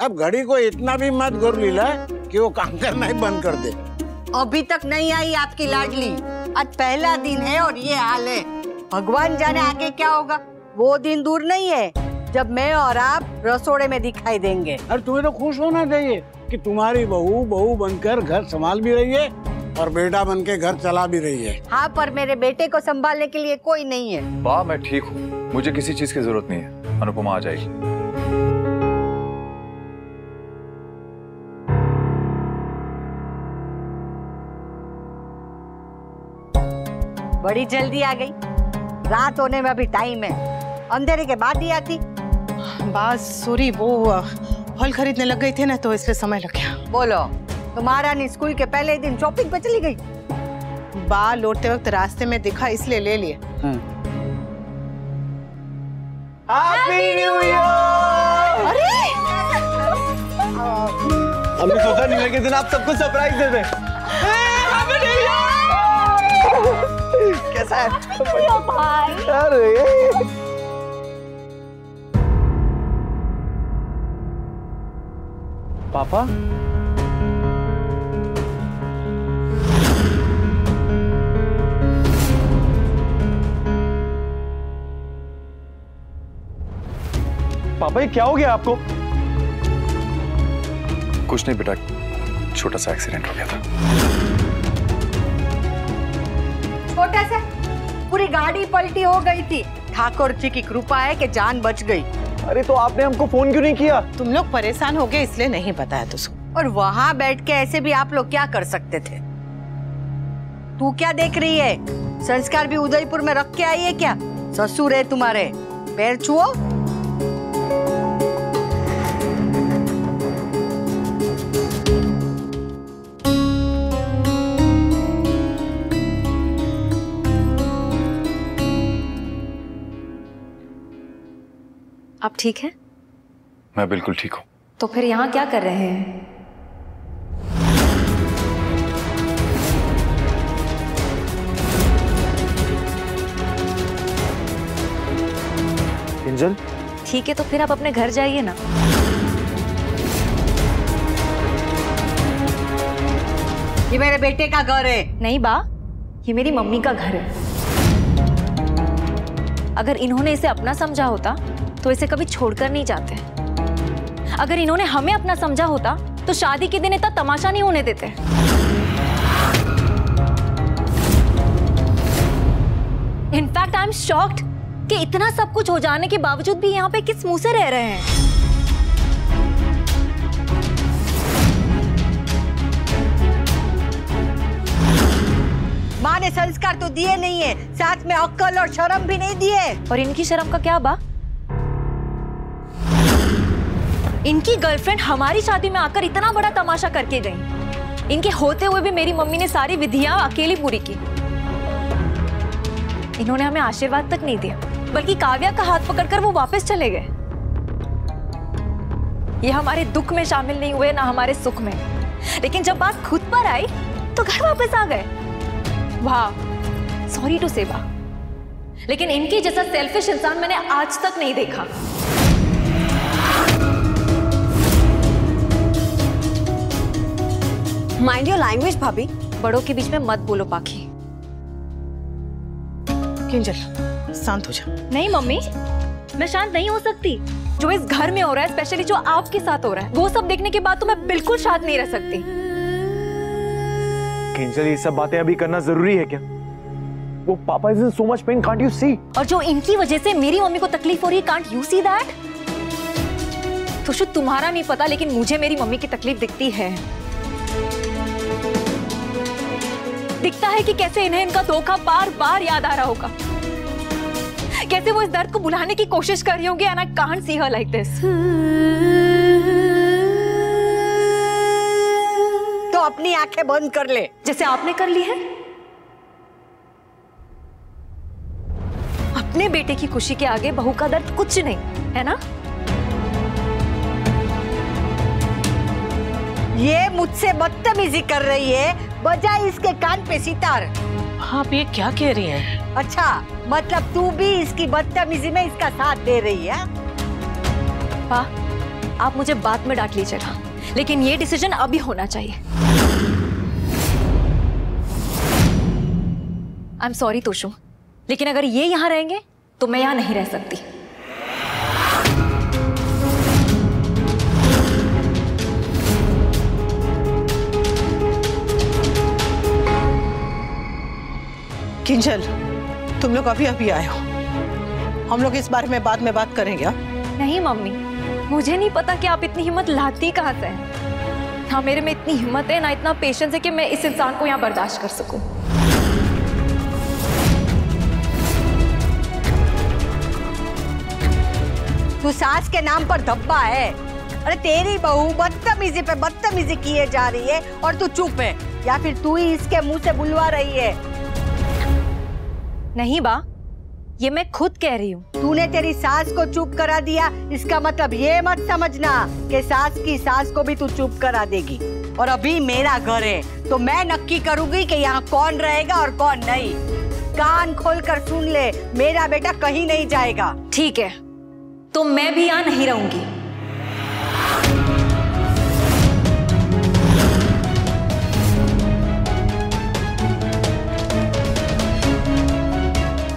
अब घड़ी को इतना भी मत घोर लीला कि वो काम करना ही बंद कर दे। अभी तक नहीं आई आपकी लाडली। आज पहला दिन है और ये हाल है। भगवान जाने आगे क्या होगा। वो दिन दूर नहीं है जब मैं और आप रसोड़े में दिखाई देंगे। और तुम्हें तो खुश होना चाहिए कि तुम्हारी बहू बनकर घर संभाल भी रही है और बेटा बनके घर चला भी रही है। हाँ, पर मेरे बेटे को संभालने के लिए कोई नहीं है। वाह, मैं ठीक हूँ, मुझे किसी चीज की जरूरत नहीं है। अनुपमा आ जाएगी। बड़ी जल्दी आ गई। रात होने में अभी टाइम है, अंधेरे के बाद ही आती। बस सॉरी, वो फल खरीदने लग गई थी ना, तो इसलिए समय लग गया। बोलो, तुम्हारा नहीं स्कूल के पहले दिन शॉपिंग पे चली गई? बा लौटते वक्त रास्ते में दिखा इसलिए ले लिए। Happy new year. अरे हमने सोचा न्यू ईयर के दिन आप सबको सरप्राइज दे दें। कैसा है भाई? अरे पापा, पापा ये क्या हो गया आपको? कुछ नहीं बेटा, छोटा सा एक्सीडेंट हो गया था। छोटा सा? पूरी गाड़ी पलटी हो गई थी। ठाकुर जी की कृपा है कि जान बच गई। अरे तो आपने हमको फोन क्यों नहीं किया? तुम लोग परेशान हो गए इसलिए नहीं बताया तुझको। और वहाँ बैठ के ऐसे भी आप लोग क्या कर सकते थे? तू क्या देख रही है? संस्कार भी उदयपुर में रख के आई है क्या? ससुर है तुम्हारे, पैर छुओ। आप ठीक हैं? मैं बिल्कुल ठीक हूँ। तो फिर यहाँ क्या कर रहे हैं? किंजल, ठीक है, तो फिर आप अपने घर जाइए ना। ये मेरे बेटे का घर है। नहीं बा, ये मेरी मम्मी का घर है। अगर इन्होंने इसे अपना समझा होता तो इसे कभी छोड़कर नहीं जाते। अगर इन्होंने हमें अपना समझा होता तो शादी के दिन इतना तमाशा नहीं होने देते। इनफैक्ट आई एम शॉक्ड कि इतना सब कुछ हो जाने के बावजूद भी यहाँ पे किस मुंह से रह रहे हैं। माँ ने संस्कार तो दिए नहीं है, साथ में अक्ल और शर्म भी नहीं दिए। और इनकी शर्म का क्या बा? इनकी गर्लफ्रेंड हमारी शादी में आकर इतना बड़ा तमाशा करके गई। इनके होते हुए भी मेरी मम्मी ने सारी विधियां अकेली पूरी की। इन्होंने हमें आशीर्वाद तक नहीं दिया, बल्कि काव्या का हाथ पकड़कर वो वापस चले गए। ये हमारे दुख में शामिल नहीं हुए, ना हमारे सुख में। लेकिन जब बात खुद पर आई तो घर वापस आ गए। वाह, सॉरी टू से बा, लेकिन इनकी जैसा सेल्फिश इंसान मैंने आज तक नहीं देखा। माइंड योर लैंग्वेज भाभी, बड़ों के बीच में मत बोलो पाखी। किंजल, शांत हो जा। नहीं मम्मी, मैं शांत नहीं हो सकती। जो इस घर में हो रहा है, स्पेशली जो आपके साथ हो रहा है, वो सब देखने के बाद तो मैं बिल्कुल शांत नहीं रह सकती। किंजल, ये सब बातें अभी करना जरूरी है क्या? वो पापा is in so much pain, can't you see? और जो इनकी वजह से मेरी मम्मी को तकलीफ हो रही है, कांट यू सी दैट? तो शायद तुम्हारा नहीं पता, लेकिन मुझे मेरी मम्मी की तकलीफ दिखती है। दिखता है कि कैसे इन्हें इनका धोखा बार बार याद आ रहा होगा, कैसे वो इस दर्द को भुलाने की कोशिश कर रही होंगी। And I can't see her like this. तो अपनी आंखें बंद कर ले, जैसे आपने कर ली है। अपने बेटे की खुशी के आगे बहू का दर्द कुछ नहीं है ना? ये मुझसे बदतमीजी कर रही है, बजाय इसके कान पे सितार। आप ये क्या कह रही हैं? अच्छा, मतलब तू भी इसकी बदतमीजी में इसका साथ दे रही है? पा, आप मुझे बाद में डांट लीजिएगा, लेकिन ये डिसीजन अभी होना चाहिए। आई एम सॉरी तोशु, लेकिन अगर ये यहाँ रहेंगे तो मैं यहाँ नहीं रह सकती। किंजल, तुम लोग अभी अभी आए हो, हम लोग इस बारे में बाद में बात करेंगे। नहीं मम्मी, मुझे नहीं पता कि आप इतनी हिम्मत लाती कहाँ से हैं। ना मेरे में इतनी हिम्मत है, ना इतना पेशेंस है कि मैं इस इंसान को यहाँ बर्दाश्त कर सकूं। तू सास के नाम पर धब्बा है। अरे तेरी बहू बदतमीजी पे बदतमीजी किए जा रही है और तू चुप है, या फिर तू ही इसके मुंह से बुलवा रही है? नहीं बा, ये मैं खुद कह रही हूँ। तूने तेरी सास को चुप करा दिया, इसका मतलब ये मत समझना कि सास की सास को भी तू चुप करा देगी। और अभी मेरा घर है तो मैं नक्की करूंगी कि यहाँ कौन रहेगा और कौन नहीं। कान खोलकर सुन ले, मेरा बेटा कहीं नहीं जाएगा। ठीक है, तो मैं भी यहाँ नहीं रहूंगी।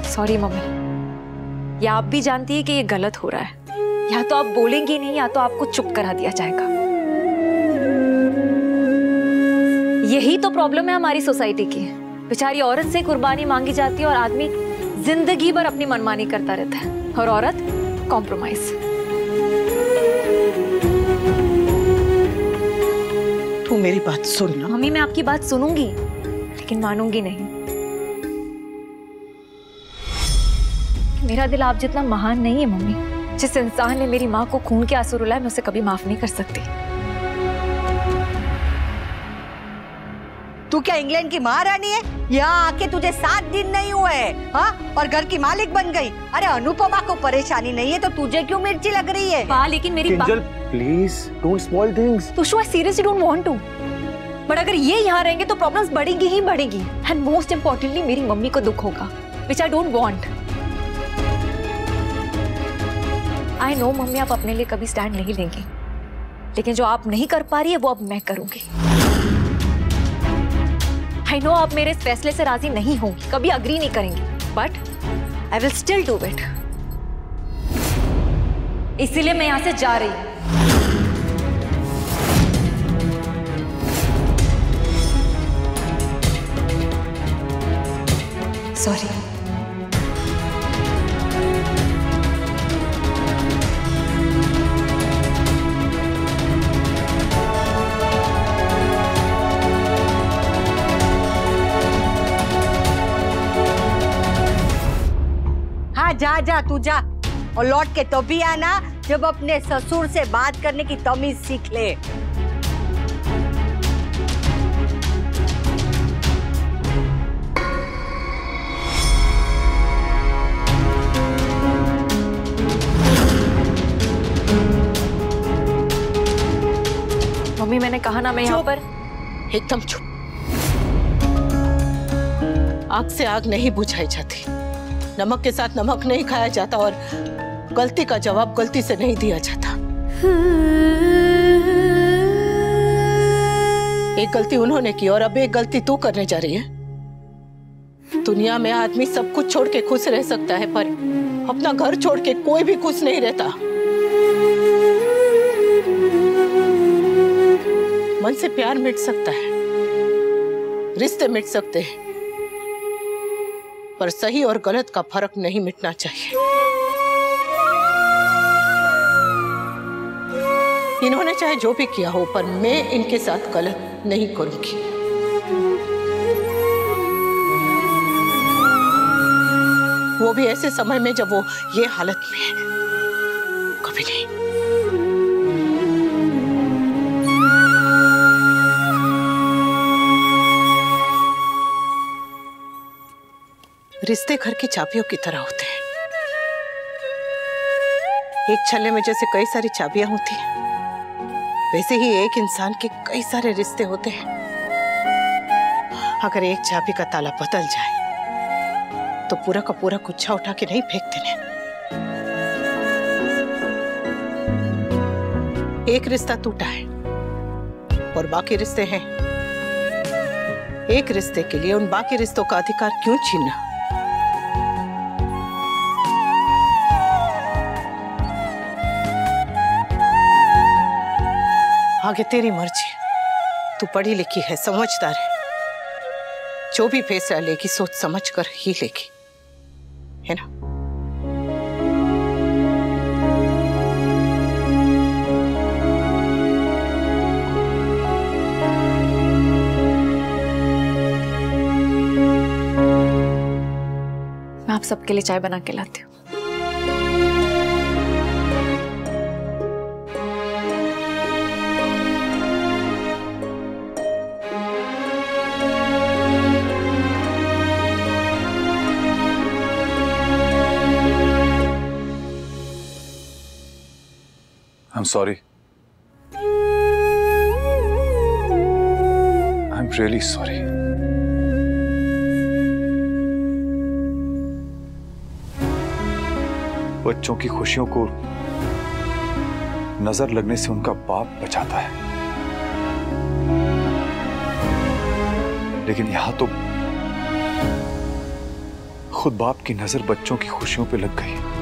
सॉरी मम्मी, या आप भी जानती है कि ये गलत हो रहा है। या तो आप बोलेंगी नहीं, या तो आपको चुप करा दिया जाएगा। यही तो प्रॉब्लम है हमारी सोसाइटी की। बेचारी औरत से कुर्बानी मांगी जाती है और आदमी जिंदगी भर अपनी मनमानी करता रहता है, और औरत कॉम्प्रोमाइज। तू मेरी बात सुन ना। मम्मी, मैं आपकी बात सुनूंगी, लेकिन मानूंगी नहीं। मेरा दिल आप जितना महान नहीं है मम्मी। जिस इंसान ने मेरी माँ को खून के आंसू रुलाए, मैं उसे कभी माफ नहीं कर सकती। तू क्या इंग्लैंड की महारानी है? यहाँ आके तुझे 7 दिन नहीं हुए, हाँ? और घर की मालिक बन गई। अरे अनुपमा को परेशानी नहीं है तो तुझे क्यों मिर्ची लग रही है? लेकिन मेरी Kinjal, please don't spoil things. Toshu, I seriously don't want to, but अगर ये यहाँ रहेंगे तो प्रॉब्लम्स बढ़ेंगी ही बढ़ेंगी। एंड मोस्ट इंपॉर्टेंटली मेरी मम्मी को दुख होगा, which I don't want. I know mummy, आप अपने लिए कभी स्टैंड नहीं लेंगी, लेकिन जो आप नहीं कर पा रही है वो अब मैं करूंगी। आई नो आप मेरे इस फैसले से राजी नहीं होंगी, कभी अग्री नहीं करेंगी, but I will still do it. इसीलिए मैं यहां से जा रही हूं। सॉरी। जा जा तू जा, और लौट के तो भी आना जब अपने ससुर से बात करने की तमीज सीख ले। मम्मी, मैंने कहा ना मैं यहाँ पर। एकदम चुप। आग से आग नहीं बुझाई जाती, नमक के साथ नमक नहीं खाया जाता, और गलती का जवाब गलती से नहीं दिया जाता। एक गलती उन्होंने की और अब एक गलती तू करने जा रही है। दुनिया में आदमी सब कुछ छोड़ के खुश रह सकता है, पर अपना घर छोड़ के कोई भी खुश नहीं रहता। मन से प्यार मिट सकता है, रिश्ते मिट सकते हैं, पर सही और गलत का फर्क नहीं मिटना चाहिए। इन्होंने चाहे जो भी किया हो, पर मैं इनके साथ गलत नहीं करूंगी। वो भी ऐसे समय में जब वो ये हालत में है, कभी नहीं। रिश्ते घर की चाबियों की तरह होते हैं। एक छल्ले में जैसे कई सारी चाबियां होती हैं, वैसे ही एक इंसान के कई सारे रिश्ते होते हैं। अगर एक चाबी का ताला बदल जाए तो पूरा का पूरा गुच्छा उठा के नहीं फेंक देने। एक रिश्ता टूटा है और बाकी रिश्ते हैं। एक रिश्ते के लिए उन बाकी रिश्तों का अधिकार क्यों छीनना? आगे तेरी मर्जी। तू पढ़ी लिखी है, समझदार है, जो भी फैसला लेगी सोच समझ कर ही लेगी, है ना? मैं आप सबके लिए चाय बना के लाती हूँ। I'm sorry. I'm really sorry. बच्चों की खुशियों को नजर लगने से उनका बाप बचाता है, लेकिन यहां तो खुद बाप की नजर बच्चों की खुशियों पे लग गई।